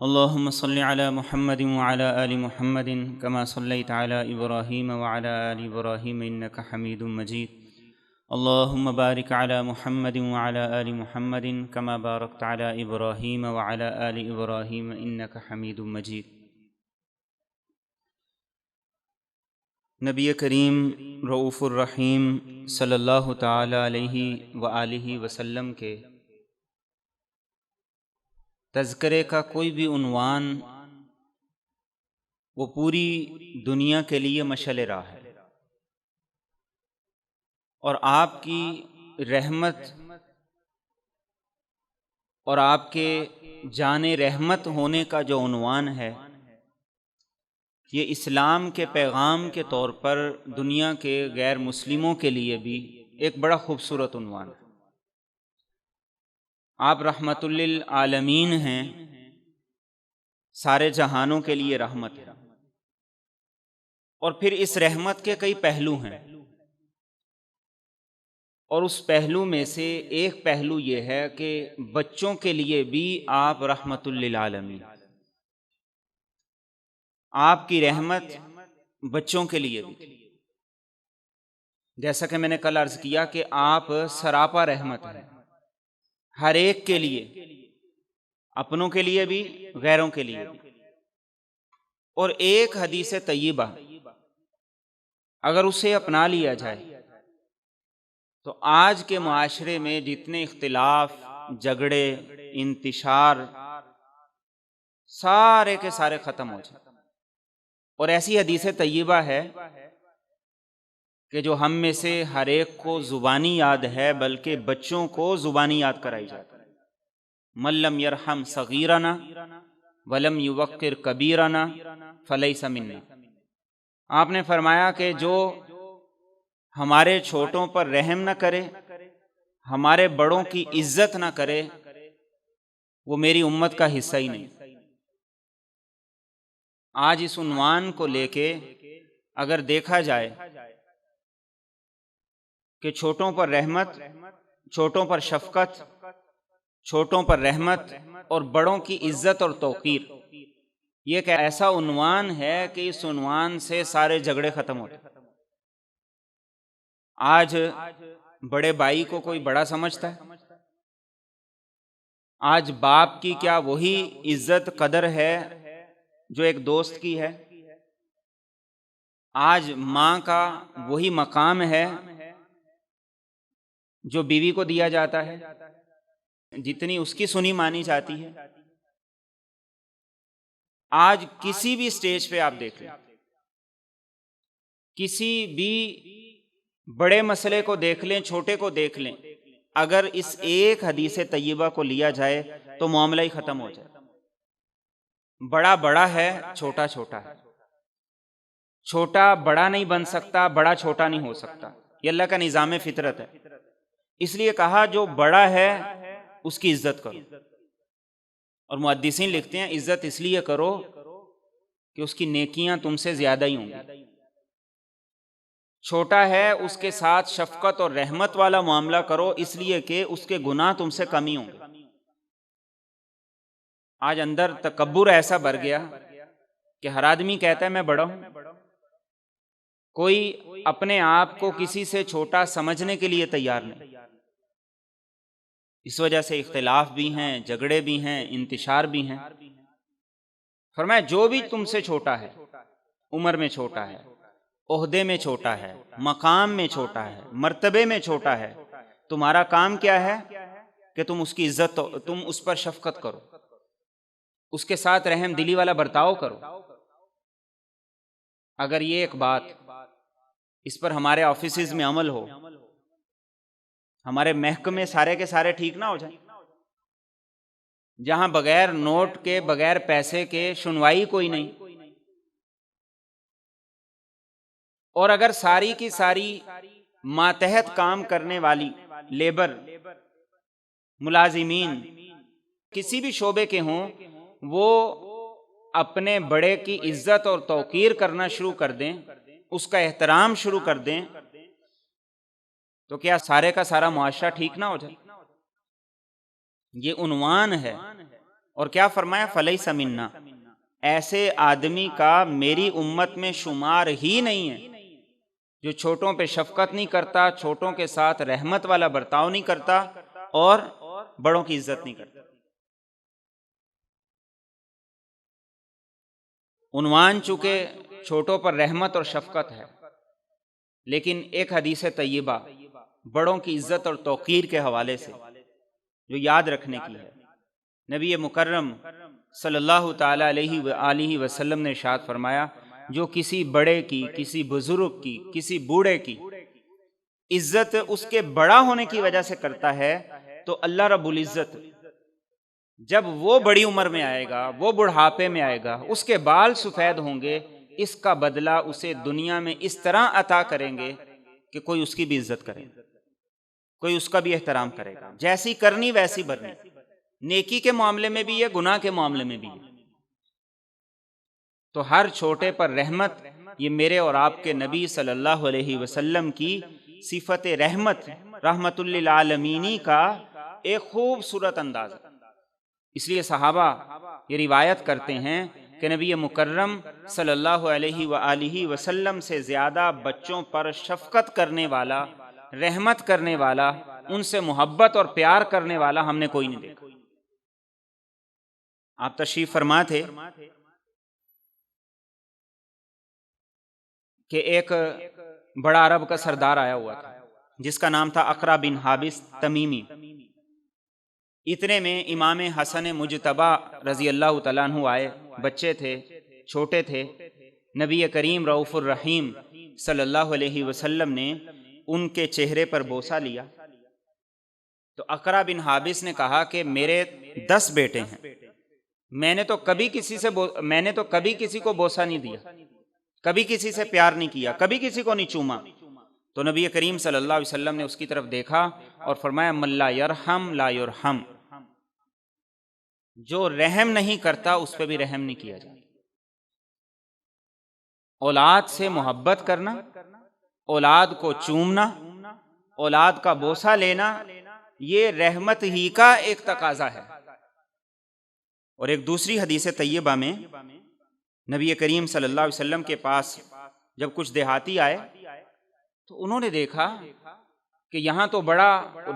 اللهم صل على محمد وعلى آل محمد كما صليت على إبراهيم وعلى آل إبراهيم إنك حميد مجيد. اللهم بارك على محمد وعلى آل محمد كما باركت على إبراهيم وعلى آل إبراهيم إنك حميد مجيد. نبی کریم رؤوف الرحیم صلی اللہ تعالی علیہ وآلہ وسلم کے تذکرے کا کوئی بھی عنوان وہ پوری دنیا کے لیے مشعل راہ ہے، اور آپ کی رحمت اور آپ کے جان رحمت ہونے کا جو عنوان ہے، یہ اسلام کے پیغام کے طور پر دنیا کے غیر مسلموں کے لیے بھی ایک بڑا خوبصورت عنوان ہے۔ آپ رحمت للعالمین ہیں، سارے جہانوں کے لیے رحمت ہے، اور پھر اس رحمت کے کئی پہلو ہیں، اور اس پہلو میں سے ایک پہلو یہ ہے کہ بچوں کے لیے بھی آپ رحمت للعالمین، آپ کی رحمت بچوں کے لیے بھی، جیسا کہ میں نے کل عرض کیا کہ آپ سراپا رحمت ہیں ہر ایک کے لیے، اپنوں کے لیے بھی غیروں کے لیے بھی۔ اور ایک حدیث طیبہ اگر اسے اپنا لیا جائے تو آج کے معاشرے میں جتنے اختلاف، جھگڑے، انتشار، سارے کے سارے ختم ہو جائیں۔ اور ایسی حدیث طیبہ ہے کہ جو ہم میں سے ہر ایک کو زبانی یاد ہے، بلکہ بچوں کو زبانی یاد کرائی جاتی ہے۔ من لم یرحم صغیرنا ولم یوقر کبیرنا فلیس منا۔ آپ نے فرمایا کہ جو ہمارے چھوٹوں پر رحم نہ کرے، ہمارے بڑوں کی عزت نہ کرے، وہ میری امت کا حصہ ہی نہیں۔ آج اس عنوان کو لے کے اگر دیکھا جائے کہ چھوٹوں پر رحمت، چھوٹوں پر شفقت، چھوٹوں پر رحمت اور بڑوں کی عزت اور توقیر، یہ ایک ایسا عنوان ہے کہ اس عنوان سے سارے جھگڑے ختم ہوتے۔ آج بڑے بھائی کو کوئی بڑا سمجھتا ہے، آج باپ کی کیا وہی عزت قدر ہے جو ایک دوست کی ہے؟ آج ماں کا وہی مقام ہے جو بیوی کو دیا جاتا ہے، جتنی اس کی سنی مانی جاتی ہے۔ آج کسی بھی سٹیج پہ آپ دیکھ لیں، کسی بھی بڑے مسئلے کو دیکھ لیں، چھوٹے کو دیکھ لیں، اگر اس ایک حدیث طیبہ کو لیا جائے تو معاملہ ہی ختم ہو جائے۔ بڑا بڑا ہے، چھوٹا چھوٹا ہے، چھوٹا بڑا نہیں بن سکتا، بڑا چھوٹا نہیں ہو سکتا، یہ اللہ کا نظام فطرت ہے۔ اس لیے کہا جو بڑا ہے اس کی عزت کرو، اور محدثین لکھتے ہیں عزت اس لیے کرو کہ اس کی نیکیاں تم سے زیادہ ہی ہوں گی۔ چھوٹا ہے اس کے ساتھ شفقت اور رحمت والا معاملہ کرو، اس لیے کہ اس کے گناہ تم سے کم ہی ہوں گے۔ آج اندر تکبر ایسا بھر گیا کہ ہر آدمی کہتا ہے میں بڑا ہوں، کوئی اپنے آپ کو کسی سے چھوٹا سمجھنے کے لیے تیار نہیں۔ اس وجہ سے اختلاف بھی ہیں، جھگڑے بھی ہیں، انتشار بھی ہیں۔ فرمایا جو بھی تم سے چھوٹا ہے، عمر میں چھوٹا ہے، عہدے میں چھوٹا ہے، مقام میں چھوٹا ہے، مرتبے میں چھوٹا ہے، تمہارا کام کیا ہے کہ تم اس کی عزت، تم اس پر شفقت کرو، اس کے ساتھ رحم دلی والا برتاؤ کرو۔ اگر یہ ایک بات اس پر ہمارے آفیسز میں عمل ہو، ہمارے محکمے سارے کے سارے ٹھیک نہ ہو جائیں، جہاں بغیر نوٹ کے، بغیر پیسے کے سنوائی کوئی نہیں، اور اگر ساری کی ساری ماتحت کام کرنے والی لیبر، ملازمین کسی بھی شعبے کے ہوں، وہ اپنے بڑے کی عزت اور توقیر کرنا شروع کر دیں، اس کا احترام شروع کر دیں، تو کیا سارے کا سارا معاشرہ ٹھیک نہ ہو جائے؟ یہ عنوان ہے، اور کیا فرمایا؟ فلیس منا، ایسے آدمی کا میری امت میں شمار ہی نہیں ہے جو چھوٹوں پہ شفقت نہیں کرتا، چھوٹوں کے ساتھ رحمت والا برتاؤ نہیں کرتا اور بڑوں کی عزت نہیں کرتا۔ عنوان چونکہ چھوٹوں پر رحمت اور شفقت ہے، لیکن ایک حدیث طیبہ بڑوں کی عزت اور توقیر کے حوالے سے جو یاد رکھنے کی ہے، نبی مکرم صلی اللہ تعالی علیہ وآلہ وسلم نے ارشاد فرمایا، جو کسی بڑے کی، کسی بزرگ کی، کسی بوڑھے کی عزت اس کے بڑا ہونے کی وجہ سے کرتا ہے تو اللہ رب العزت جب وہ بڑی عمر میں آئے گا، وہ بڑھاپے میں آئے گا، اس کے بال سفید ہوں گے، اس کا بدلہ اسے دنیا میں اس طرح عطا کریں گے کہ کوئی اس کی بھی عزت کرے، کوئی اس کا بھی احترام کرے گا۔ جیسی کرنی ویسی بھرنی، نیکی کے معاملے میں بھی ہے، گناہ کے معاملے میں بھی ہے۔ تو ہر چھوٹے پر رحمت، یہ میرے اور آپ کے نبی صلی اللہ علیہ وسلم کی صفت رحمت، رحمت للعالمینی کا ایک خوبصورت انداز ہے۔ اس لیے صحابہ یہ روایت کرتے ہیں کہ نبی مکرم صلی اللہ علیہ وآلہ وسلم سے زیادہ بچوں پر شفقت کرنے والا، رحمت کرنے والا، ان سے محبت اور پیار کرنے والا ہم نے کوئی نہیں دیکھا۔ آپ تشریف فرما تھے کہ ایک بڑا عرب کا سردار آیا ہوا تھا جس کا نام تھا اقرع بن حابس تمیمی۔ اتنے میں امام حسن مجتبی رضی اللہ تعالیٰ عنہ آئے، بچے تھے، چھوٹے تھے۔ نبی کریم رؤوف الرحیم صلی اللہ علیہ وسلم نے ان کے چہرے پر بوسہ لیا تو اقرع بن حابس نے کہا کہ میرے 10 بیٹے ہیں، میں نے تو کبھی کسی کو بوسہ نہیں دیا، کبھی کسی سے پیار نہیں کیا، کبھی کسی کو نہیں چوما۔ تو نبی کریم صلی اللہ علیہ وسلم نے اس کی طرف دیکھا اور فرمایا من لا یرحم لا یرحم، جو رحم نہیں کرتا اس پہ بھی رحم نہیں کیا جاتا۔ اولاد سے محبت کرنا، اولاد کو چومنا، اولاد کا بوسہ لینا، یہ رحمت ہی کا ایک تقاضا ہے۔ اور ایک دوسری حدیث طیبہ میں نبی کریم صلی اللہ علیہ وسلم کے پاس جب کچھ دیہاتی آئے تو انہوں نے دیکھا کہ یہاں تو بڑا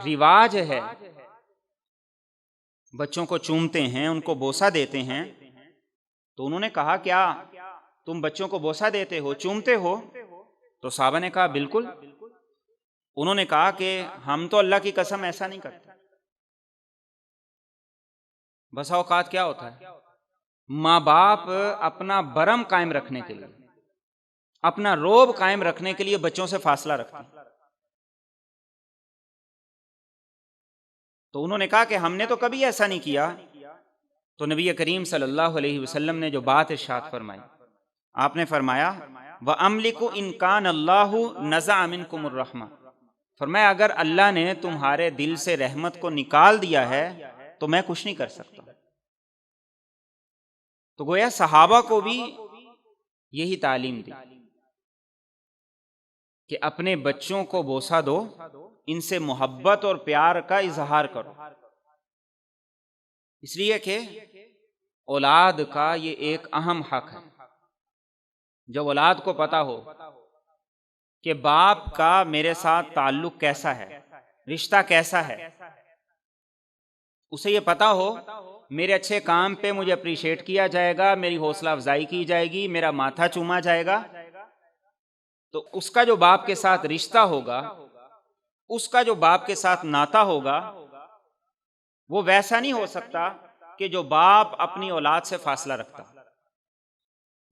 رواج ہے، بچوں کو چومتے ہیں، ان کو بوسہ دیتے ہیں۔ تو انہوں نے کہا کیا تم بچوں کو بوسہ دیتے ہو، چومتے ہو؟ تو صحابہ نے کہا بالکل۔ انہوں نے کہا کہ ہم تو اللہ کی قسم ایسا نہیں کرتے۔ بسا اوقات کیا ہوتا ہے، ماں باپ اپنا برم قائم رکھنے کے لیے، اپنا روب قائم رکھنے کے لیے بچوں سے فاصلہ رکھتے ہیں۔ تو انہوں نے کہا کہ ہم نے تو کبھی ایسا نہیں کیا۔ تو نبی کریم صلی اللہ علیہ وسلم نے جو بات ارشاد فرمائی، آپ نے فرمایا وَأَمْلِكُ إِنْ كَانَ اللَّهُ نَزَعَ مِنْكُمُ الرَّحْمَةَ، فرمایا اگر اللہ نے تمہارے دل سے رحمت کو نکال دیا ہے تو میں کچھ نہیں کر سکتا۔ تو گویا صحابہ کو بھی یہی تعلیم دی کہ اپنے بچوں کو بوسہ دو، ان سے محبت اور پیار کا اظہار کرو، اس لیے کہ اولاد کا یہ ایک اہم حق ہے۔ جب اولاد کو پتا ہو کہ باپ کا میرے ساتھ تعلق کیسا ہے، رشتہ کیسا ہے، اسے یہ پتا ہو میرے اچھے کام پہ مجھے اپریشیٹ کیا جائے گا، میری حوصلہ افزائی کی جائے گی، میرا ماتھا چوما جائے گا، تو اس کا جو باپ کے ساتھ رشتہ ہوگا، اس کا جو باپ کے ساتھ ناتا ہوگا، وہ ویسا نہیں ہو سکتا کہ جو باپ اپنی اولاد سے فاصلہ رکھتا،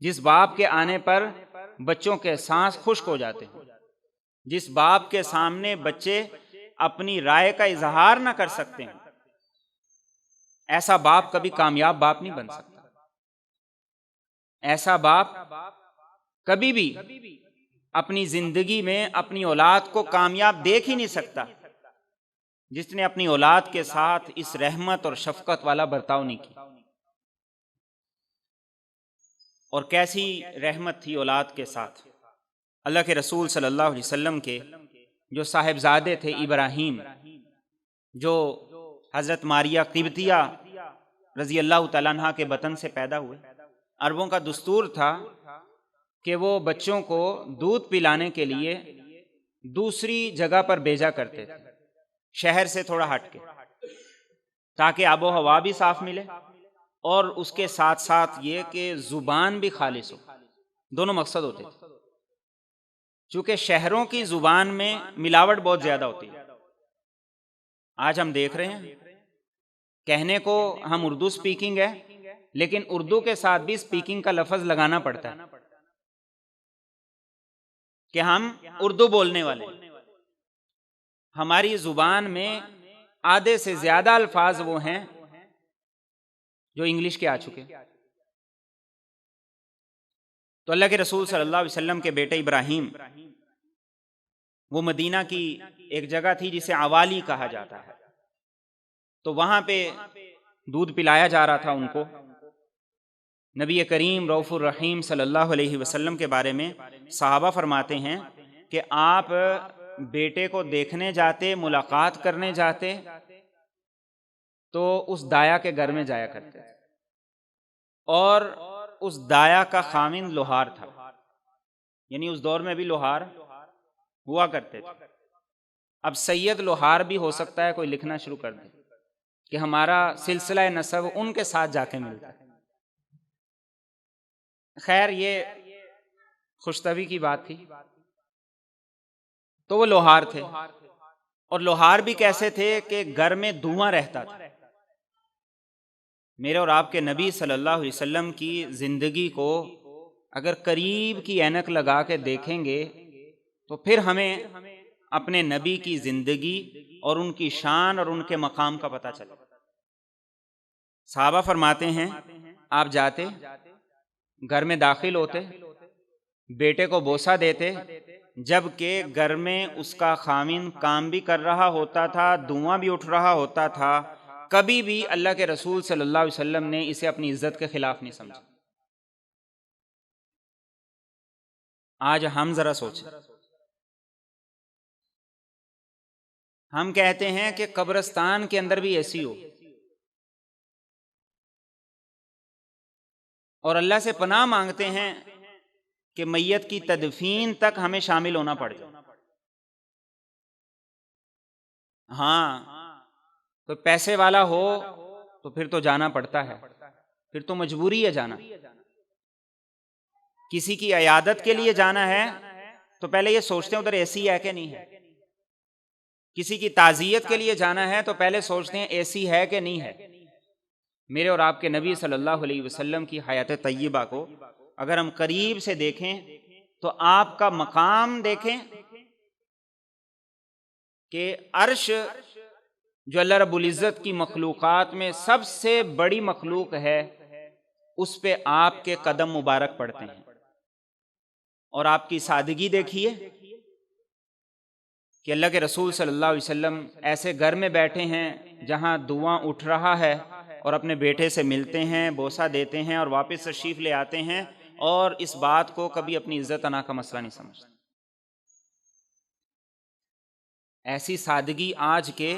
جس باپ کے آنے پر بچوں کے سانس خشک ہو جاتے ہیں، جس باپ کے سامنے بچے اپنی رائے کا اظہار نہ کر سکتے ہیں، ایسا باپ کبھی کامیاب باپ نہیں بن سکتا۔ ایسا باپ کبھی بھی اپنی زندگی میں اپنی اولاد کو کامیاب دیکھ ہی نہیں سکتا جس نے اپنی اولاد کے ساتھ اس رحمت اور شفقت والا برتاؤ نہیں کیا۔ اور کیسی رحمت تھی اولاد کے ساتھ، اللہ کے رسول صلی اللہ علیہ وسلم کے جو صاحبزادے تھے ابراہیم، جو حضرت ماریہ قبطیہ رضی اللہ تعالیٰ عنہ کے بطن سے پیدا ہوئے۔ عربوں کا دستور تھا کہ وہ بچوں کو دودھ پلانے کے لیے دوسری جگہ پر بھیجا کرتے تھے، شہر سے تھوڑا ہٹ کے، تاکہ آب و ہوا بھی صاف ملے اور اس کے ساتھ ساتھ یہ کہ زبان بھی خالص ہو، دونوں مقصد ہوتے تھے۔ چونکہ شہروں کی زبان میں ملاوٹ بہت زیادہ ہوتی ہے، آج ہم دیکھ رہے ہیں، کہنے کو ہم اردو سپیکنگ ہے، لیکن اردو کے ساتھ بھی سپیکنگ کا لفظ لگانا پڑتا ہے کہ ہم اردو بولنے والے ہیں۔ ہماری زبان میں آدھے سے زیادہ الفاظ وہ ہیں جو انگلش کے آ چکے۔ تو اللہ کے رسول صلی اللہ علیہ وسلم کے بیٹے ابراہیم، وہ مدینہ کی ایک جگہ تھی جسے عوالی کہا جاتا ہے، تو وہاں پہ دودھ پلایا جا رہا تھا ان کو۔ نبی کریم رؤوف الرحیم صلی اللہ علیہ وسلم کے بارے میں صحابہ فرماتے ہیں کہ آپ بیٹے کو دیکھنے جاتے، ملاقات کرنے جاتے تو اس دایا کے گھر میں جایا کرتے تھے، اور اس دایا کا خاوند لوہار تھا، یعنی اس دور میں بھی لوہار ہوا کرتے تھے۔ اب سید لوہار بھی ہو سکتا ہے کوئی لکھنا شروع کر دے کہ ہمارا سلسلہ نسب ان کے ساتھ جا کے ملتا ہے۔ خیر، یہ خوشطبی کی بات تھی۔ تو وہ لوہار تھے، اور لوہار بھی کیسے تھے کہ گھر میں دھواں رہتا تھا۔ میرے اور آپ کے نبی صلی اللہ علیہ وسلم کی زندگی کو اگر قریب کی اینک لگا کے دیکھیں گے تو پھر ہمیں اپنے نبی کی زندگی اور ان کی شان اور ان کے مقام کا پتہ چلے۔ صحابہ فرماتے ہیں آپ جاتے، گھر میں داخل ہوتے، بیٹے کو بوسہ دیتے، جبکہ گھر میں اس کا خاوند کام بھی کر رہا ہوتا تھا، دھواں بھی اٹھ رہا ہوتا تھا، کبھی بھی اللہ کے رسول صلی اللہ علیہ وسلم نے اسے اپنی عزت کے خلاف نہیں سمجھا۔ آج ہم ذرا سوچیں، ہم کہتے ہیں کہ قبرستان کے اندر بھی ایسی ہو، اور اللہ سے پناہ مانگتے ہیں کہ میت کی تدفین تک ہمیں شامل ہونا پڑ جائے۔ ہاں، کوئی پیسے والا ہو تو پھر تو جانا پڑتا ہے، پھر تو مجبوری ہے جانا۔ کسی کی عیادت کے لیے جانا ہے تو پہلے یہ سوچتے ہیں ادھر اے سی ہے کہ نہیں ہے۔ کسی کی تعزیت کے لیے جانا ہے تو پہلے سوچتے ہیں اے سی ہے کہ نہیں ہے۔ میرے اور آپ کے نبی صلی اللہ علیہ وسلم کی حیات طیبہ کو اگر ہم قریب سے دیکھیں تو آپ کا مقام دیکھیں کہ عرش جو اللہ رب العزت کی مخلوقات میں سب سے بڑی مخلوق ہے، اس پہ آپ کے قدم مبارک پڑتے ہیں، اور آپ کی سادگی دیکھیے کہ اللہ کے رسول صلی اللہ علیہ وسلم ایسے گھر میں بیٹھے ہیں جہاں دھواں اٹھ رہا ہے، اور اپنے بیٹے سے ملتے ہیں، بوسہ دیتے ہیں اور واپس تشریف لے آتے ہیں، اور اس بات کو کبھی اپنی عزت انا کا مسئلہ نہیں سمجھتے۔ ایسی سادگی آج کے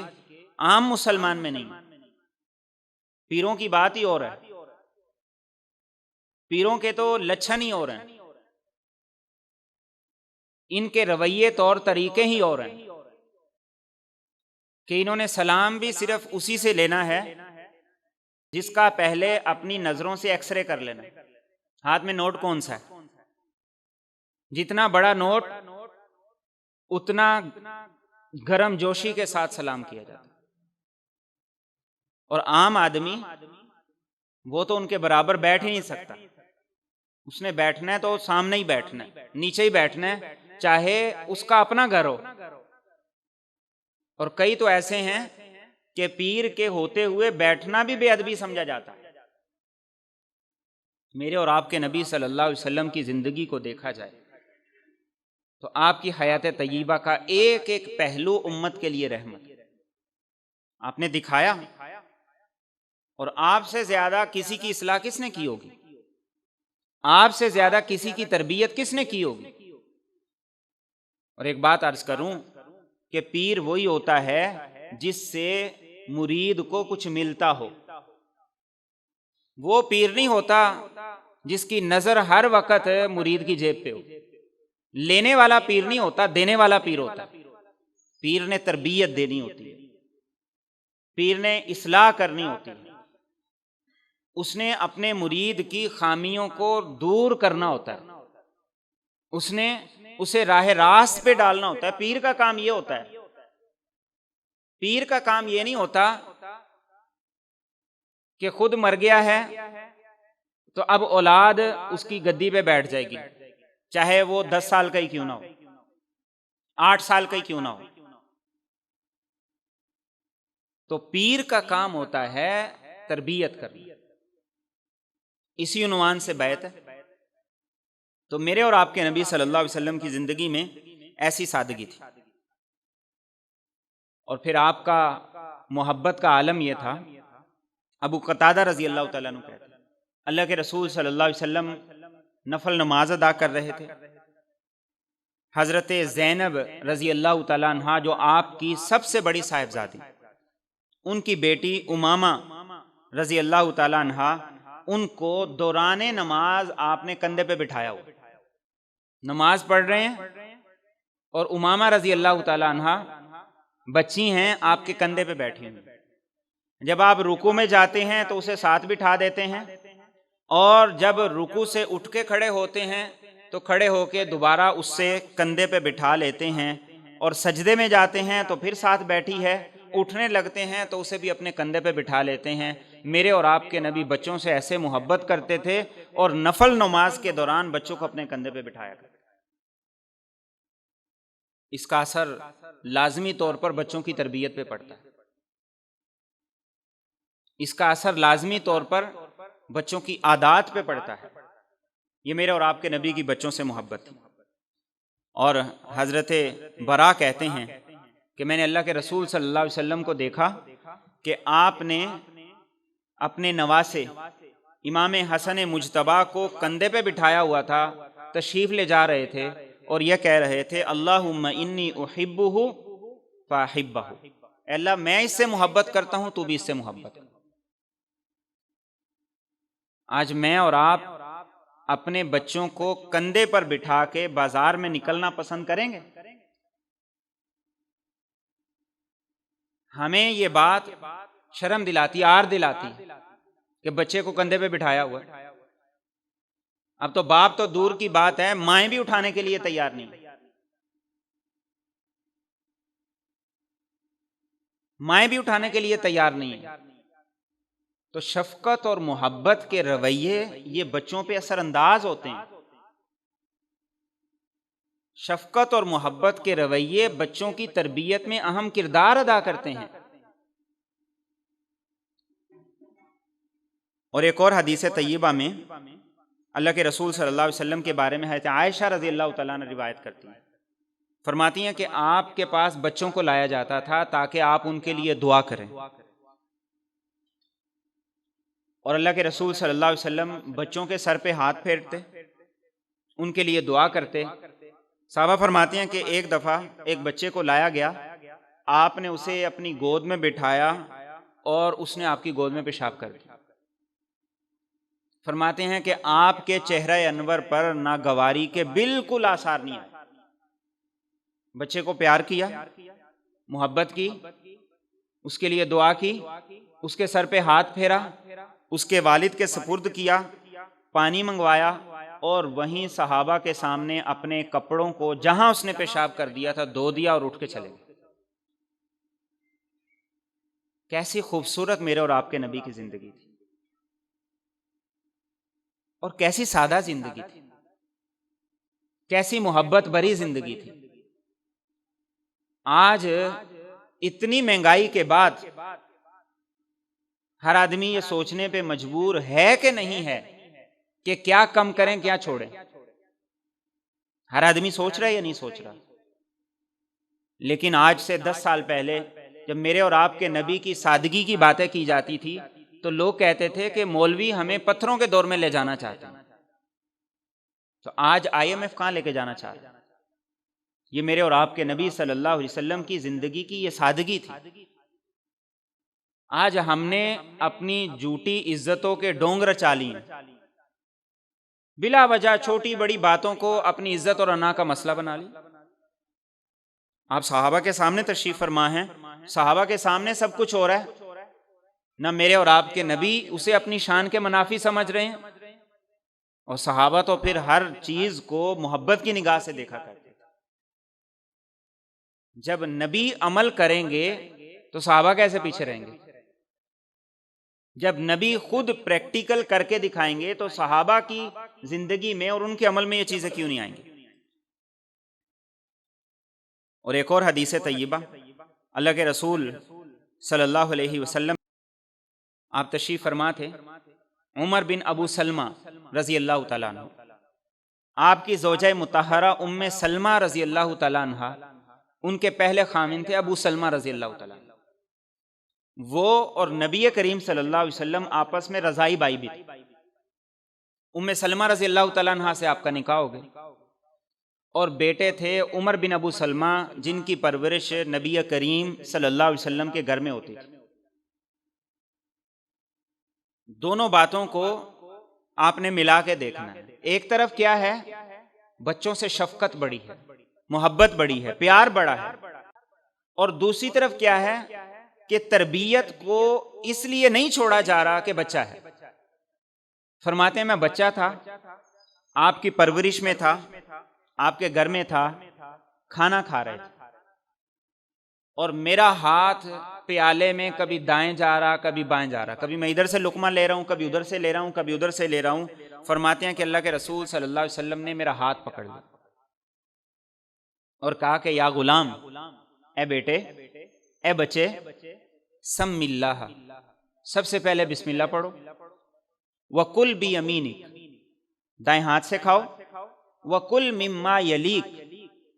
عام مسلمان میں نہیں۔ پیروں کی بات ہی اور ہے، پیروں کے تو لچھن ہی اور ہیں، ان کے رویے طور طریقے ہی اور ہیں کہ انہوں نے سلام بھی صرف اسی سے لینا ہے جس کا پہلے اپنی نظروں سے ایکس رے کر لینا۔ ہاتھ میں نوٹ کون سا ہے، جتنا بڑا نوٹ اتنا گرم جوشی کے ساتھ سلام کیا جاتا ہے، اور عام آدمی وہ تو ان کے برابر بیٹھ ہی نہیں سکتا۔ اس نے بیٹھنا ہے تو سامنے ہی بیٹھنا ہے، نیچے ہی بیٹھنا ہے، چاہے اس کا اپنا گھر ہو۔ اور کئی تو ایسے ہیں کہ پیر کے ہوتے ہوئے بیٹھنا بھی بے ادبی سمجھا جاتا ہے۔ میرے اور آپ کے نبی صلی اللہ علیہ وسلم کی زندگی کو دیکھا جائے تو آپ کی حیات طیبہ کا ایک ایک پہلو امت کے لیے رحمت۔ آپ نے دکھایا، اور آپ سے زیادہ کسی کی اصلاح کس نے کی ہوگی؟ آپ سے زیادہ کسی کی تربیت کس نے کی ہوگی؟ اور ایک بات عرض کروں کہ پیر وہی ہوتا ہے جس سے مرید کو کچھ ملتا ہو۔ وہ پیر نہیں ہوتا جس کی نظر ہر وقت مرید کی جیب پہ ہو. لینے والا پیر نہیں ہوتا، دینے والا پیر ہوتا. پیر نے تربیت دینی ہوتی ہے، پیر نے اصلاح کرنی ہوتی ہے، اس نے اپنے مرید کی خامیوں کو دور کرنا ہوتا ہے، اس نے اسے راہ راست پہ ڈالنا ہوتا ہے. پیر کا کام یہ ہوتا ہے. پیر کا کام یہ نہیں ہوتا کہ خود مر گیا ہے تو اب اولاد اس کی گدی پہ بیٹھ جائے گی، چاہے وہ 10 سال کا ہی کیوں نہ ہو، 8 سال کا ہی کیوں نہ ہو. تو پیر کا کام ہوتا ہے تربیت کرنا. اسی عنوان سے بیعت ہے. تو میرے اور آپ کے نبی صلی اللہ علیہ وسلم کی زندگی میں ایسی سادگی تھی، اور پھر آپ کا محبت کا عالم یہ تھا. ابو قتادہ رضی اللہ تعالیٰ عنہ کہتے ہیں اللہ کے رسول صلی اللہ علیہ وسلم نفل نماز ادا کر رہے تھے. حضرت زینب رضی اللہ تعالیٰ عنہ جو آپ کی سب سے بڑی صاحبزادی، ان کی بیٹی امامہ رضی اللہ تعالیٰ عنہ، ان کو دوران نماز آپ نے کندھے پہ بٹھایا ہوا، نماز پڑھ رہے ہیں اور امامہ رضی اللہ تعالیٰ عنہ بچی ہیں آپ کے کندھے پہ بیٹھی ہوئی. جب آپ رکوع میں جاتے ہیں تو اسے ساتھ بٹھا دیتے ہیں، اور جب رکوع سے اٹھ کے کھڑے ہوتے ہیں تو کھڑے ہو کے دوبارہ اس سے کندھے پہ بٹھا لیتے ہیں، اور سجدے میں جاتے ہیں تو پھر ساتھ بیٹھی ہے، اٹھنے لگتے ہیں تو اسے بھی اپنے کندھے پہ بٹھا لیتے ہیں. میرے اور آپ کے نبی بچوں سے ایسے محبت کرتے تھے، اور نفل نماز کے دوران بچوں کو اپنے کندھے پہ بٹھایا کرتے. اس کا اثر لازمی طور پر بچوں کی تربیت پہ پڑتا ہے، اس کا اثر لازمی طور پر بچوں کی عادات پہ پڑتا ہے. یہ میرے اور آپ کے نبی کی بچوں سے محبت تھی. اور حضرت برا کہتے ہیں کہ میں نے اللہ کے رسول صلی اللہ علیہ وسلم کو دیکھا کہ آپ نے اپنے نواسے امام حسن مجتبیٰ کو کندھے پہ بٹھایا ہوا تھا، تشریف لے جا رہے تھے، اور یہ کہہ رہے تھے اللہم انی احبہ فاحبہ، اے اللہ میں اس سے محبت کرتا ہوں، تو بھی اس سے محبت کر. آج میں اور آپ اپنے بچوں کو کندھے پر بٹھا کے بازار میں نکلنا پسند کریں گے؟ ہمیں یہ بات شرم دلاتی، عار دلاتی کہ بچے کو کندھے پہ بٹھایا ہوا. اب تو باپ تو دور کی بات ہے، مائیں بھی اٹھانے کے لیے تیار نہیں، مائیں بھی اٹھانے کے لیے تیار نہیں ہے. تو شفقت اور محبت کے رویے یہ بچوں پہ اثر انداز ہوتے ہیں. شفقت اور محبت کے رویے بچوں کی تربیت میں اہم کردار ادا کرتے ہیں. اور ایک اور حدیث طیبہ میں اللہ کے رسول صلی اللہ علیہ وسلم کے بارے میں حضرت عائشہ رضی اللہ تعالیٰ عنہ روایت کرتی ہیں، فرماتی ہیں کہ آپ کے پاس بچوں کو لایا جاتا تھا تاکہ آپ ان کے لیے دعا کریں، اور اللہ کے رسول صلی اللہ علیہ وسلم بچوں کے سر پہ ہاتھ پھیرتے، ان کے لیے دعا کرتے. صحابہ فرماتے ہیں کہ ایک دفعہ ایک بچے کو لایا گیا، آپ نے اسے اپنی گود میں بٹھایا اور اس نے آپ کی گود میں پیشاب کر دیا. فرماتے ہیں کہ آپ کے چہرہ انور پر ناگواری کے بالکل آثار نہیں آئے. بچے کو پیار کیا، محبت کی، اس کے لیے دعا کی، اس کے سر پہ ہاتھ پھیرا، اس کے والد کے سپرد کیا، پانی منگوایا، اور وہیں صحابہ کے سامنے اپنے کپڑوں کو جہاں اس نے پیشاب کر دیا تھا دھو دیا اور اٹھ کے چلے گئے. کیسی خوبصورت میرے اور آپ کے نبی کی زندگی تھی، اور کیسی سادہ زندگی تھی، کیسی محبت بھری زندگی تھی. آج اتنی مہنگائی کے بعد ہر آدمی یہ سوچنے پہ مجبور ہے کہ نہیں ہے کہ کیا کم کریں کیا چھوڑیں. ہر آدمی سوچ رہا ہے یا نہیں سوچ رہا؟ لیکن آج سے 10 سال پہلے جب میرے اور آپ کے نبی کی سادگی کی باتیں کی جاتی تھی تو لوگ کہتے تھے کہ مولوی ہمیں پتھروں کے دور میں لے جانا چاہتے ہیں. تو آج IMF کہاں لے کے جانا چاہتے ہیں؟ یہ میرے اور آپ کے نبی صلی اللہ علیہ وسلم کی زندگی کی یہ سادگی تھی. آج ہم نے اپنی جھوٹی عزتوں کے ڈونگر چالی ہیں، بلا وجہ چھوٹی بڑی باتوں کو اپنی عزت اور انا کا مسئلہ بنا لی۔ آپ صحابہ کے سامنے تشریف فرما ہیں، صحابہ کے سامنے سب کچھ ہو رہا ہے، نہ میرے اور آپ کے نبی اسے اپنی شان کے منافی سمجھ رہے ہیں، اور صحابہ تو پھر ہر چیز کو محبت کی نگاہ سے دیکھا کرتے تھے۔ جب نبی عمل کریں گے تو صحابہ کیسے پیچھے رہیں گے؟ جب نبی خود پریکٹیکل کر کے دکھائیں گے تو صحابہ کی زندگی میں اور ان کے عمل میں یہ چیزیں کیوں نہیں آئیں گی؟ اور ایک اور حدیث طیبہ، اللہ کے رسول صلی اللہ علیہ وسلم آپ تشریف فرما تھے، عمر بن ابو سلمہ رضی اللہ تعالیٰ عنہ، آپ کی زوجہ مطہرہ ام سلمہ رضی اللہ تعالیٰ عنہ، ان کے پہلے خاوند تھے ابو سلمہ رضی اللہ تعالیٰ عنہ۔ وہ اور نبی کریم صلی اللہ علیہ وسلم آپس میں رضائی بائی بھی تھی۔ ام سلمہ رضی اللہ تعالیٰ عنہ سے آپ کا نکاح ہو گیا، اور بیٹے تھے عمر بن ابو سلمہ، جن کی پرورش نبی کریم صلی اللہ علیہ وسلم کے گھر میں ہوتی تھی۔ دونوں باتوں کو آپ نے ملا کے دیکھنا ہے۔ ایک طرف کیا ہے؟ بچوں سے شفقت بڑی ہے، محبت بڑی ہے، پیار بڑا ہے، اور دوسری طرف کیا ہے کہ تربیت کو اس لیے نہیں چھوڑا جا رہا کہ بچہ ہے۔ فرماتے ہیں میں بچہ تھا، آپ کی پرورش میں تھا، آپ کے گھر میں تھا، کھانا کھا رہے تھے، اور میرا ہاتھ پیالے میں کبھی دائیں جا رہا کبھی بائیں جا رہا، کبھی میں ادھر سے لقمہ لے رہا ہوں، کبھی ادھر سے لے رہا ہوں، کبھی ادھر سے لے رہا ہوں۔ فرماتے ہیں کہ اللہ کے رسول صلی اللہ علیہ وسلم نے میرا ہاتھ پکڑ لیا اور کہا کہ یا غلام، اے بیٹے، اے بچے، سم اللہ، سب سے پہلے بسم اللہ پڑھو، وَكُلْ بِيَمِينِكَ، دائیں ہاتھ سے کھاؤ، وَكُلْ مِمَّا يَلِيكَ،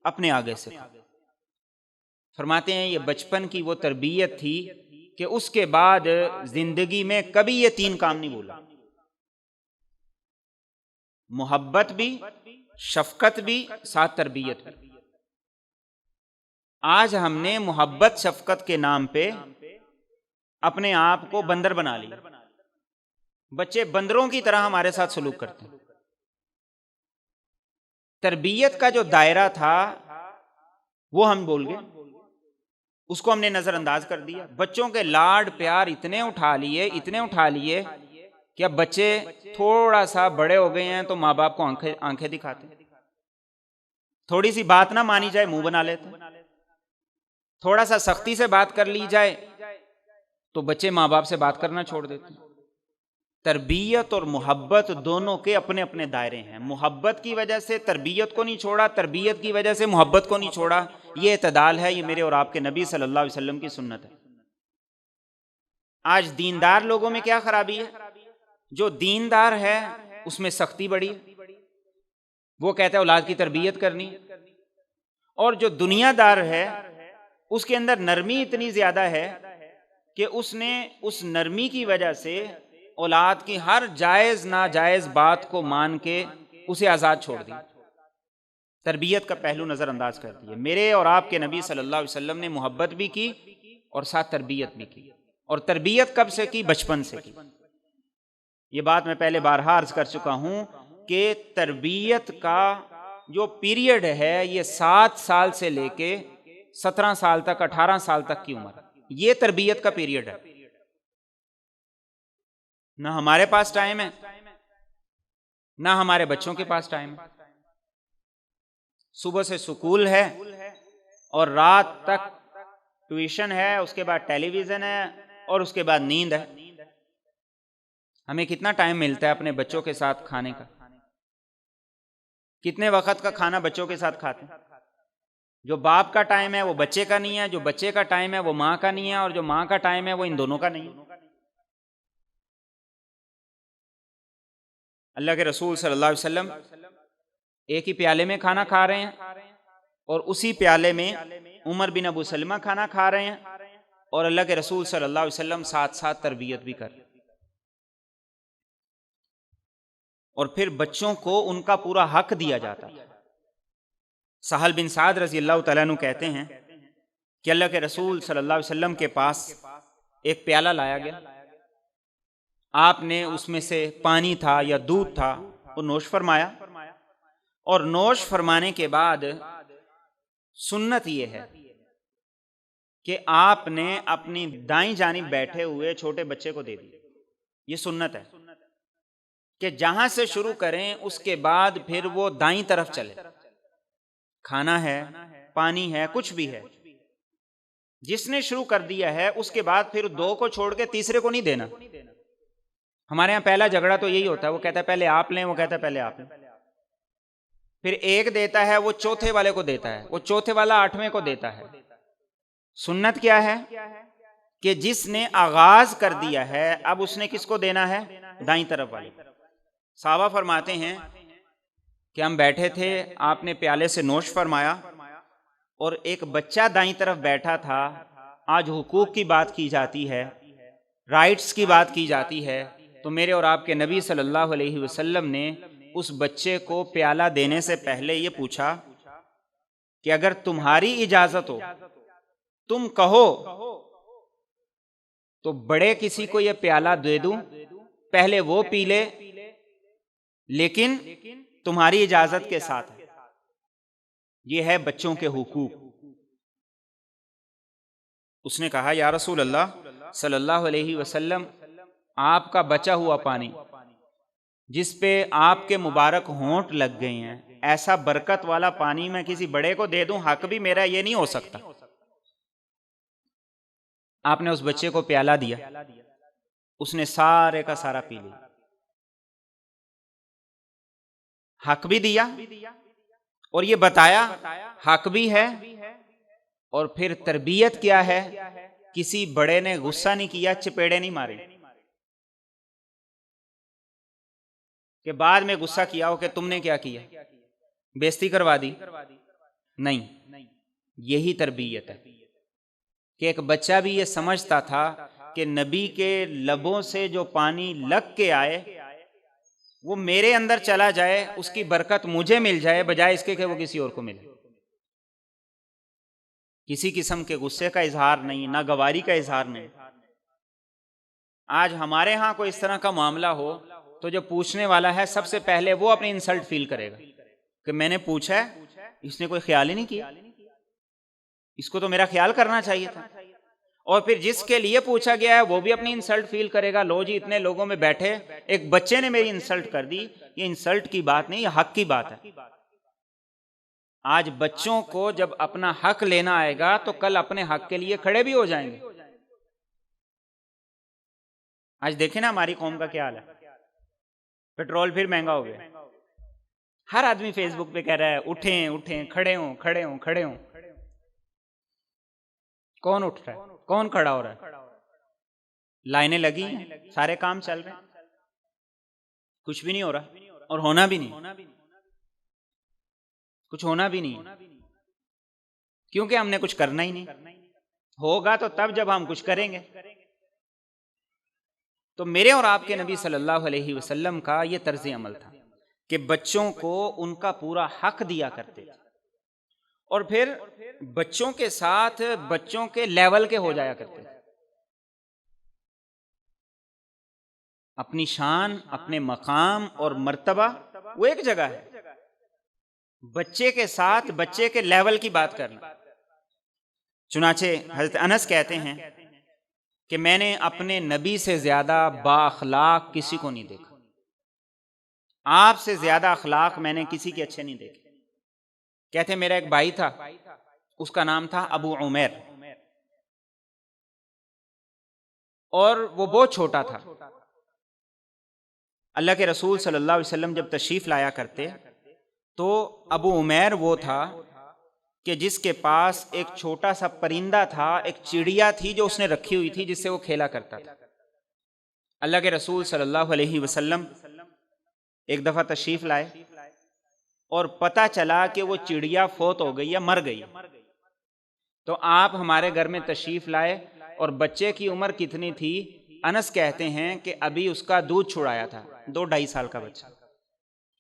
اپنے آگے سے کھاؤ۔ فرماتے ہیں یہ بچپن کی وہ تربیت تھی کہ اس کے بعد زندگی میں کبھی یہ تین کام نہیں بولا، محبت بھی، شفقت بھی، ساتھ تربیت بھی۔ آج ہم نے محبت شفقت کے نام پہ اپنے آپ کو بندر بنا لیا، بچے بندروں کی طرح ہمارے ساتھ سلوک کرتے ہیں۔ تربیت کا جو دائرہ تھا وہ ہم بول گئے، اس کو ہم نے نظر انداز کر دیا۔ بچوں کے لاڈ پیار اتنے اٹھا لیے کہ اب بچے تھوڑا سا بڑے ہو گئے ہیں تو ماں باپ کو آنکھیں دکھاتے ہیں، تھوڑی سی بات نہ مانی جائے منہ بنا لیتے ہیں، تھوڑا سا سختی سے بات کر لی جائے تو بچے ماں باپ سے بات کرنا چھوڑ دیتے ہیں۔ تربیت اور محبت دونوں کے اپنے اپنے دائرے ہیں، محبت کی وجہ سے تربیت کو نہیں چھوڑا، تربیت کی وجہ سے محبت کو نہیں چھوڑا۔ یہ اعتدال ہے، یہ میرے اور آپ کے نبی صلی اللہ علیہ وسلم کی سنت ہے۔ آج دیندار لوگوں میں کیا خرابی ہے؟ جو دیندار ہے اس میں سختی بڑی ہے، وہ کہتا ہے اولاد کی تربیت کرنی، اور جو دنیا دار ہے اس کے اندر نرمی اتنی زیادہ ہے کہ اس نے اس نرمی کی وجہ سے اولاد کی ہر جائز ناجائز بات کو مان کے اسے آزاد چھوڑ دی، تربیت کا پہلو نظر انداز کر دیا۔ میرے اور آپ کے نبی صلی اللہ علیہ وسلم نے محبت بھی کی اور ساتھ تربیت بھی کی، اور تربیت کب سے کی؟ بچپن سے کی۔ یہ بات میں پہلے بارہا عرض کر چکا ہوں کہ تربیت کا جو پیریڈ ہے یہ 7 سال سے لے کے 17 سال تک، 18 سال تک کی عمر، یہ تربیت کا پیریڈ ہے۔ نہ ہمارے پاس ٹائم ہے، نہ ہمارے بچوں کے پاس ٹائم ہے۔ صبح سے سکول ہے اور رات تک ٹیوشن ہے، اس کے بعد ٹیلی ویژن ہے، اور اس کے بعد نیند ہے۔ ہمیں کتنا ٹائم ملتا ہے اپنے بچوں کے ساتھ کھانے کا؟ کتنے وقت کا کھانا بچوں کے ساتھ کھاتے ہیں؟ جو باپ کا ٹائم ہے وہ بچے کا نہیں ہے، جو بچے کا ٹائم ہے وہ ماں کا نہیں ہے، اور جو ماں کا ٹائم ہے وہ ان دونوں کا نہیں ہے۔ اللہ کے رسول صلی اللہ علیہ وسلم ایک ہی پیالے میں کھانا کھا رہے ہیں، اور اسی پیالے میں عمر بن ابو سلمہ کھانا کھا رہے ہیں، اور اللہ کے رسول صلی اللہ علیہ وسلم ساتھ ساتھ تربیت بھی کر رہے ہیں۔ اور پھر بچوں کو ان کا پورا حق دیا جاتا ہے۔ سہل بن سعد رضی اللہ تعالیٰ عنہ کہتے ہیں کہ اللہ کے رسول صلی اللہ علیہ وسلم کے پاس ایک پیالہ لایا گیا، آپ نے اس میں سے پانی تھا یا دودھ تھا وہ نوش فرمایا، اور نوش فرمانے کے بعد سنت یہ ہے کہ آپ نے اپنی دائیں جانب بیٹھے ہوئے چھوٹے بچے کو دے دی. یہ سنت ہے کہ جہاں سے شروع کریں اس کے بعد پھر وہ دائیں طرف چلے. کھانا ہے، پانی ہے، کچھ بھی ہے، جس نے شروع کر دیا ہے اس کے بعد پھر دو کو چھوڑ کے تیسرے کو نہیں دینا. ہمارے ہاں پہلا جھگڑا تو یہی ہوتا ہے، وہ کہتا ہے پہلے آپ لیں، وہ کہتا ہے پہلے آپ لیں. پھر ایک دیتا ہے وہ چوتھے والے کو دیتا ہے، وہ چوتھے والا آٹھویں کو دیتا ہے. سنت کیا ہے کہ جس نے آغاز کر دیا ہے اب اس نے کس کو دینا ہے؟ دائیں طرف والے. صحابہ فرماتے ہیں کہ ہم بیٹھے تھے، آپ نے پیالے سے نوش فرمایا اور ایک بچہ دائیں طرف بیٹھا تھا. آج حقوق کی بات کی جاتی ہے، رائٹس کی بات کی جاتی ہے، تو میرے اور آپ کے نبی صلی اللہ علیہ وسلم نے اس بچے کو پیالہ دینے سے پہلے یہ پوچھا کہ اگر تمہاری اجازت ہو، تم کہو تو بڑے کسی کو یہ پیالہ دے دوں، پہلے وہ پی لے، لیکن تمہاری اجازت کے ساتھ ہے. یہ ہے بچوں کے حقوق. اس نے کہا یا رسول اللہ صلی اللہ علیہ وسلم، آپ کا بچا ہوا پانی جس پہ آپ کے مبارک ہونٹ لگ گئے ہیں، ایسا برکت والا پانی میں کسی بڑے کو دے دوں، حق بھی میرا یہ نہیں ہو سکتا. آپ نے اس بچے کو پیالہ دیا، اس نے سارے کا سارا پی لیا. حق بھی دیا اور یہ بتایا حق بھی ہے. اور پھر تربیت کیا ہے، کسی بڑے نے غصہ نہیں کیا، چپیڑے نہیں مارے کہ بعد میں غصہ کیا ہو کہ تم نے کیا کیا، بےزتی کروا دی. نہیں، یہی تربیت ہے کہ ایک بچہ بھی یہ سمجھتا تھا کہ نبی کے لبوں سے جو پانی لگ کے آئے وہ میرے اندر چلا جائے، اس کی برکت مجھے مل جائے، بجائے اس کے کہ وہ کسی اور کو ملے. کسی قسم کے غصے کا اظہار نہیں، نہ گواری کا اظہار نہیں. آج ہمارے ہاں کوئی اس طرح کا معاملہ ہو تو جو پوچھنے والا ہے سب سے پہلے وہ اپنی انسلٹ فیل کرے گا کہ میں نے پوچھا ہے، اس نے کوئی خیال ہی نہیں کیا، اس کو تو میرا خیال کرنا چاہیے تھا. اور پھر جس کے لیے پوچھا گیا ہے وہ بھی اپنی انسلٹ فیل کرے گا. لو جی اتنے لوگوں میں بیٹھے ایک بچے نے میری انسلٹ کر دی. یہ انسلٹ کی بات نہیں، یہ حق کی بات ہے. آج بچوں کو جب اپنا حق لینا آئے گا تو کل اپنے حق کے لیے کھڑے بھی ہو جائیں گے. آج دیکھیں نا ہماری قوم کا کیا حال ہے، پیٹرول پھر مہنگا ہو گیا. ہر آدمی فیس بک پہ کہہ رہا ہے اٹھیں اٹھیں، کھڑے ہوں کھڑے ہوں کھڑے ہوں. کون اٹھ رہا ہے؟ کون کھڑا ہو رہا ہے؟ لائنیں لگی ہیں، سارے کام چل رہے ہیں، کچھ بھی نہیں ہو رہا اور ہونا بھی نہیں. کچھ ہونا بھی نہیں کیونکہ ہم نے کچھ کرنا ہی نہیں. ہوگا تو تب جب ہم کچھ کریں گے. تو میرے اور آپ کے نبی صلی اللہ علیہ وسلم کا یہ طرز عمل تھا کہ بچوں کو ان کا پورا حق دیا کرتے تھے، اور پھر بچوں کے ساتھ بچوں کے لیول کے ہو جایا کرتے تھے. اپنی شان، اپنے مقام اور مرتبہ وہ ایک جگہ ہے، بچے کے ساتھ بچے کے لیول کی بات کرنا. چنانچہ حضرت انس کہتے ہیں کہ میں نے اپنے نبی سے زیادہ با اخلاق کسی کو نہیں دیکھا، آپ سے زیادہ اخلاق میں نے کسی کے اچھے نہیں دیکھے. کہتے میرا ایک بھائی تھا، اس کا نام تھا ابو عمیر، اور وہ بہت چھوٹا تھا. اللہ کے رسول صلی اللہ علیہ وسلم جب تشریف لایا کرتے تو ابو عمیر وہ تھا کہ جس کے پاس ایک چھوٹا سا پرندہ تھا، ایک چڑیا تھی جو اس نے رکھی ہوئی تھی جس سے وہ کھیلا کرتا تھا. اللہ کے رسول صلی اللہ علیہ وسلم ایک دفعہ تشریف لائے اور پتہ چلا کہ وہ چڑیا فوت ہو گئی یا مر گئی. تو آپ ہمارے گھر میں تشریف لائے اور بچے کی عمر کتنی تھی؟ انس کہتے ہیں کہ ابھی اس کا دودھ چھڑایا تھا، 2-2.5 سال کا بچہ.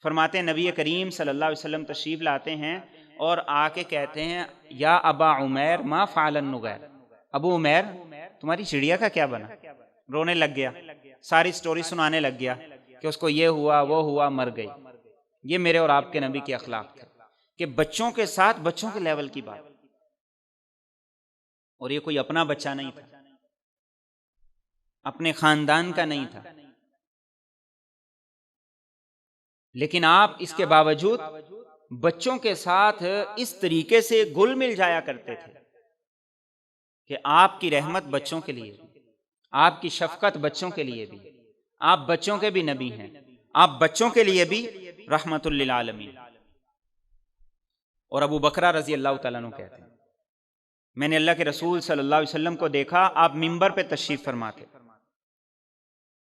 فرماتے ہیں نبی کریم صلی اللہ علیہ وسلم تشریف لاتے ہیں اور آ کے کہتے ہیں یا ابا عمیر ما فعل النغیر، ابو عمیر تمہاری چڑیا کا کیا بنا؟ رونے لگ گیا، ساری سٹوری سنانے لگ گیا کہ اس کو یہ ہوا وہ ہوا، مر گئی۔ یہ میرے اور آپ کے نبی کے اخلاق تھے کہ بچوں کے ساتھ بچوں کے لیول کی بات، اور یہ کوئی اپنا بچہ نہیں تھا، اپنے خاندان کا نہیں تھا، لیکن آپ اس کے باوجود بچوں کے ساتھ اس طریقے سے گل مل جایا کرتے تھے کہ آپ کی رحمت بچوں کے لیے بھی، آپ کی شفقت بچوں کے لیے بھی، آپ بچوں کے بھی نبی ہیں، آپ بچوں کے لیے بھی رحمت للعالمین۔ اور ابو بکرہ رضی اللہ تعالیٰ عنہ کہتے ہیں میں نے اللہ کے رسول صلی اللہ علیہ وسلم کو دیکھا، آپ ممبر پہ تشریف فرما تھے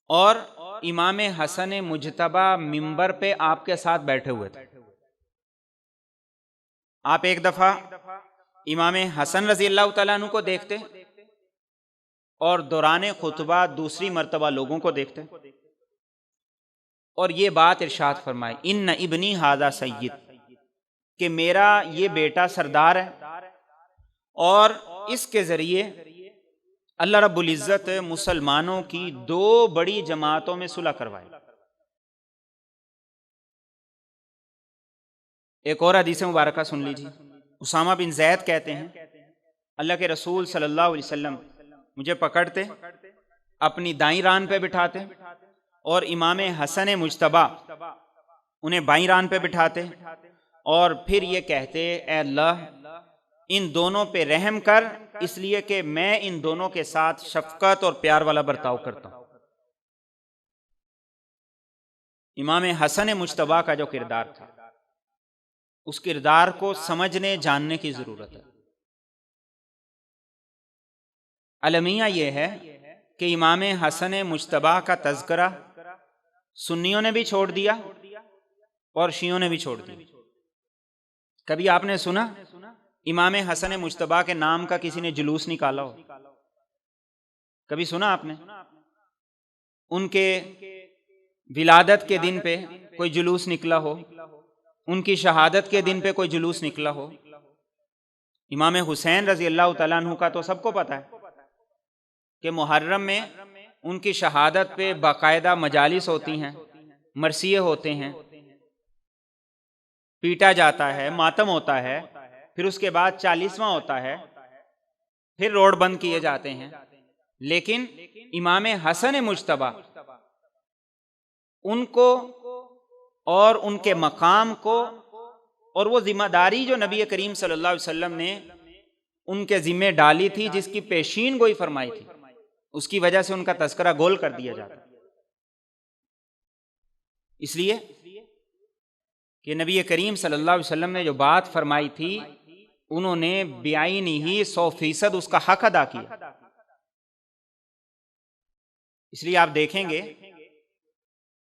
اور امام حسن مجتبی ممبر پہ آپ کے ساتھ بیٹھے ہوئے تھے۔ آپ ایک دفعہ امام حسن رضی اللہ تعالیٰ عنہ کو دیکھتے اور دوران خطبہ دوسری مرتبہ لوگوں کو دیکھتے اور یہ بات ارشاد فرمائے، ان ابنی ھذا سید، کہ میرا یہ بیٹا سردار ہے اور اس کے ذریعے اللہ رب العزت مسلمانوں کی دو بڑی جماعتوں میں صلح کروائے۔ ایک اور حدیث مبارکہ سن لیجیے، اسامہ بن زید کہتے ہیں اللہ کے رسول صلی اللہ علیہ وسلم مجھے پکڑتے، اپنی دائیں ران پہ بٹھاتے اور امام حسن مجتبی انہیں بائیں ران پہ بٹھاتے اور پھر یہ کہتے اے اللہ ان دونوں پہ رحم کر، اس لیے کہ میں ان دونوں کے ساتھ شفقت اور پیار والا برتاؤ کرتا ہوں۔ امام حسن مجتبی کا جو کردار تھا، اس کردار کو سمجھنے جاننے کی ضرورت ہے۔ المیہ یہ ہے کہ امام حسن مجتبی کا تذکرہ سنیوں نے بھی چھوڑ دیا اور شیعوں نے بھی چھوڑ دیا۔ کبھی آپ نے سنا امام حسن مجتبی کے نام کا کسی نے جلوس نکالا ہو؟ کبھی سنا آپ نے ان کے ولادت کے دن پہ کوئی جلوس نکلا ہو، ان کی شہادت کے دن پہ کوئی جلوس نکلا ہو؟ امام حسین رضی اللہ تعالیٰ عنہ کا تو سب کو پتہ ہے کہ محرم میں ان کی شہادت پہ باقاعدہ مجالس ہوتی ہیں، مرثیے ہوتے ہیں، پیٹا جاتا ہے، ماتم ہوتا ہے، پھر اس کے بعد 40واں ہوتا ہے، پھر روڈ بند کیے جاتے ہیں۔ لیکن امام حسن مجتبی ان کو اور ان کے مقام کو اور وہ ذمہ داری جو نبی کریم صلی اللہ علیہ وسلم نے ان کے ذمہ ڈالی تھی، جس کی پیشین گوئی فرمائی تھی، اس کی وجہ سے ان کا تذکرہ گول کر دیا جاتا ہے۔ اس لیے کہ نبی کریم صلی اللہ علیہ وسلم نے جو بات فرمائی تھی، انہوں نے بعین ہی 100% اس کا حق ادا کیا۔ اس لیے آپ دیکھیں گے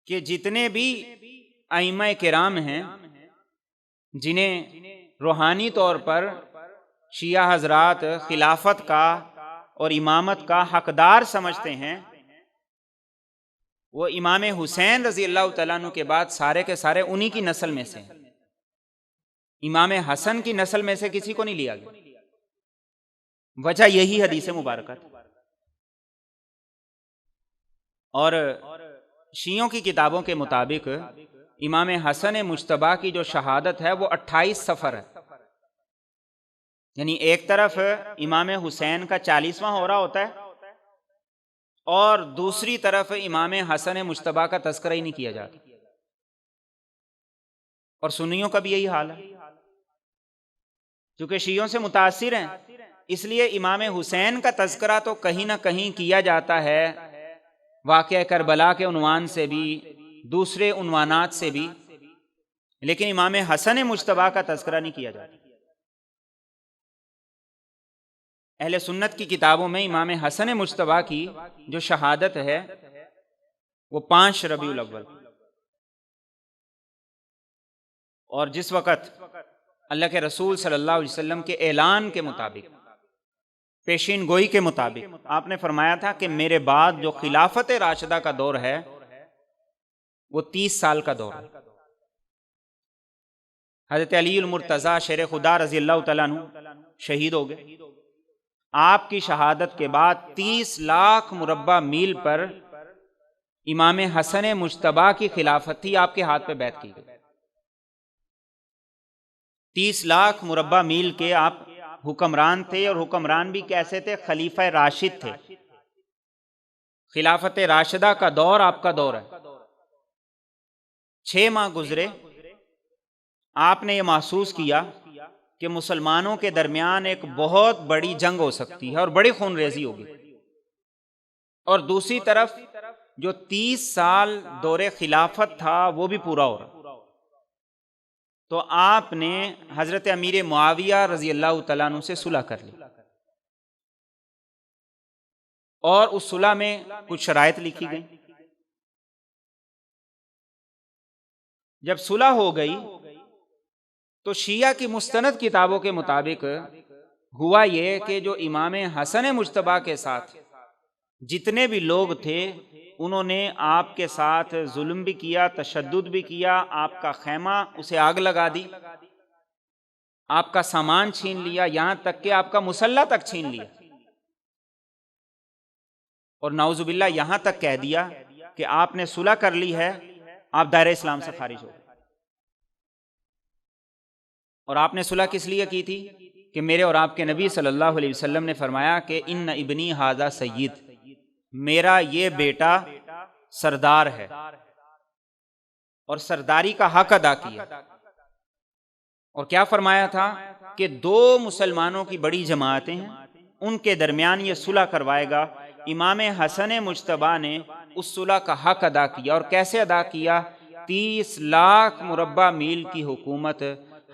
کہ جتنے بھی ائمہ کرام ہیں جنہیں روحانی طور پر شیعہ حضرات خلافت کا اور امامت کا حقدار سمجھتے ہیں، وہ امام حسین رضی اللہ تعالیٰ عنہ کے بعد سارے کے سارے انہی کی نسل میں سے ہیں۔ امام حسن کی نسل میں سے کسی کو نہیں لیا گیا، وجہ یہی حدیث مبارکہ تھی۔ اور شیعوں کی کتابوں کے مطابق امام حسن مجتبی کی جو شہادت ہے وہ 28 صفر ہے، یعنی ایک طرف امام حسین کا 40واں ہو رہا ہوتا ہے اور دوسری طرف امام حسن مجتبی کا تذکرہ ہی نہیں کیا جاتا۔ اور سنیوں کا بھی یہی حال ہے، چونکہ شیعوں سے متاثر ہیں، اس لیے امام حسین کا تذکرہ تو کہیں نہ کہیں کیا جاتا ہے، واقعہ کربلا کے عنوان سے بھی، دوسرے عنوانات سے بھی، لیکن امام حسن مجتبی کا تذکرہ نہیں کیا جاتا۔ اہل سنت کی کتابوں میں امام حسن مجتبی کی جو شہادت ہے وہ 5 ربیع الاول، اور جس وقت اللہ کے رسول صلی اللہ علیہ وسلم کے اعلان کے مطابق، پیشین گوئی کے مطابق آپ نے فرمایا تھا کہ میرے بعد جو خلافت راشدہ کا دور ہے وہ 30 سال کا دور ہے۔ حضرت علی المرتضیٰ شیر خدا رضی اللہ تعالیٰ عنہ شہید ہو گئے، آپ کی شہادت کے بعد 30 لاکھ مربع میل پر امام حسن مجتبیٰ کی خلافت تھی، آپ کے ہاتھ پہ بیعت کی گئی۔ 30 لاکھ مربع میل کے آپ حکمران تھے، اور حکمران بھی کیسے تھے؟ خلیفہ راشد تھے۔ خلافت راشدہ کا دور آپ کا دور ہے۔ 6 ماہ گزرے، آپ نے یہ محسوس کیا کہ مسلمانوں کے درمیان ایک بہت بڑی جنگ ہو سکتی ہے اور بڑی خون ریزی ہوگی، اور دوسری طرف جو 30 سال دور خلافت تھا وہ بھی پورا ہو رہا۔ تو آپ نے حضرت امیر معاویہ رضی اللہ تعالیٰ عنہ سے صلح کر لی، اور اس صلح میں کچھ شرائط لکھی گئی۔ جب صلح ہو گئی تو شیعہ کی مستند کتابوں کے مطابق ہوا یہ کہ جو امام حسن مجتبیٰ کے ساتھ جتنے بھی لوگ تھے انہوں نے آپ کے ساتھ ظلم بھی کیا، تشدد بھی کیا، آپ کا خیمہ اسے آگ لگا دی، آپ کا سامان چھین لیا، یہاں تک کہ آپ کا مسلح تک چھین لیا، اور نعوذ باللہ یہاں تک کہہ دیا کہ آپ نے صلح کر لی ہے، آپ دائرہ اسلام سے خارج ہو گئے۔ اور آپ نے صلح کس لیے کی تھی؟ کہ میرے اور آپ کے نبی صلی اللہ علیہ وسلم نے فرمایا کہ ان ابنی ھذا سید، میرا یہ بیٹا سردار ہے اور سرداری کا حق ادا کیا۔ اور کیا فرمایا تھا کہ 2 مسلمانوں کی بڑی جماعتیں ہیں، ان کے درمیان یہ صلح کروائے گا۔ امام حسن مجتبیٰ نے اس صلح کا حق ادا کیا، اور کیسے ادا کیا؟ 30 لاکھ مربع میل کی حکومت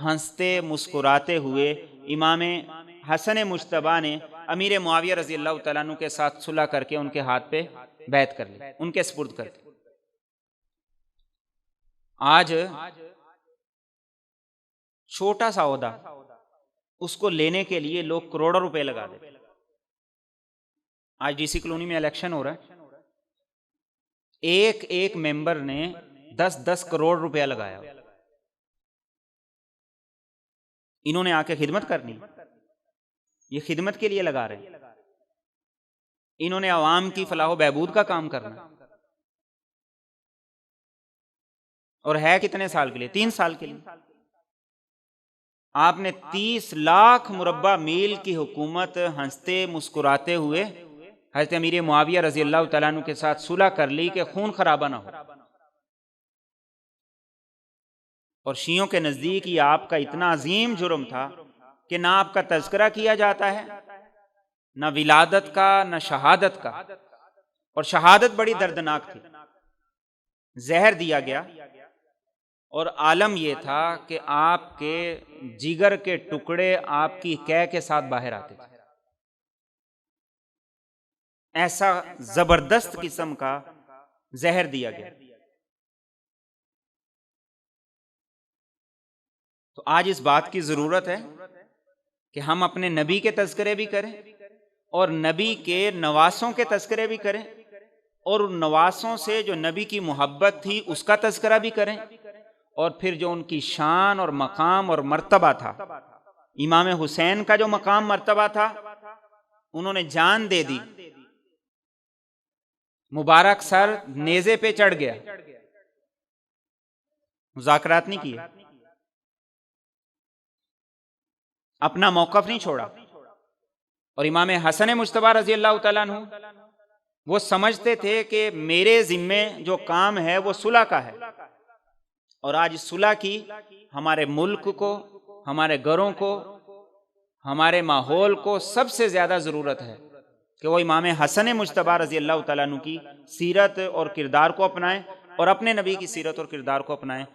ہنستے مسکراتے ہوئے امام حسن مجتبیٰ نے امیر معاویہ رضی اللہ تعالیٰ عنہ کے ساتھ صلح کر کے ان کے ہاتھ پہ بیعت کر لی، ان کے سپرد کر دی۔ آج چھوٹا سا عہدہ اس کو لینے کے لیے لوگ کروڑوں روپے لگا دیتے۔ آج ڈی سی کالونی میں الیکشن ہو رہا ہے، ایک ممبر نے 10 کروڑ روپیہ لگایا۔ انہوں نے آ کے خدمت کرنی، یہ خدمت کے لیے لگا رہے ہیں، انہوں نے عوام کی فلاح و بہبود کا کام کرنا، اور ہے کتنے سال کے لیے؟ 3 سال کے لیے۔ آپ نے 30 لاکھ مربع میل کی حکومت ہنستے مسکراتے ہوئے حضرت امیر معاویہ رضی اللہ تعالیٰ عنہ کے ساتھ صلح کر لی کہ خون خرابہ نہ ہو۔ اور شیعوں کے نزدیک یہ آپ کا اتنا عظیم جرم تھا کہ نہ آپ کا تذکرہ کیا جاتا ہے، نہ ولادت کا، نہ شہادت کا، اور شہادت بڑی دردناک تھی۔ زہر دیا گیا، اور عالم یہ تھا کہ آپ کے جگر کے ٹکڑے آپ کی قے کے ساتھ باہر آتے تھے۔ ایسا زبردست قسم کا زہر دیا گیا۔ تو آج اس بات کی ضرورت ہے کہ ہم اپنے نبی کے تذکرے بھی کریں، اور نبی کے نواسوں کے تذکرے بھی کریں، اور ان نواسوں سے جو نبی کی محبت تھی اس کا تذکرہ بھی کریں، اور پھر جو ان کی شان اور مقام اور مرتبہ تھا، امام حسین کا جو مقام مرتبہ تھا، انہوں نے جان دے دی، مبارک سر نیزے پہ چڑھ گیا، مذاکرات نہیں کیے، اپنا موقف نہیں چھوڑا۔ اور امام حسن مجتبیٰ رضی اللہ تعالیٰ عنہ وہ سمجھتے تھے کہ میرے ذمے جو کام ہے وہ صلح کا ہے، اور آج صلح کی ہمارے ملک کو، ہمارے گھروں کو، ہمارے ماحول کو سب سے زیادہ ضرورت ہے کہ وہ امام حسن مجتبیٰ رضی اللہ تعالیٰ عنہ کی سیرت اور کردار کو اپنائیں، اور اپنے نبی کی سیرت اور کردار کو اپنائیں۔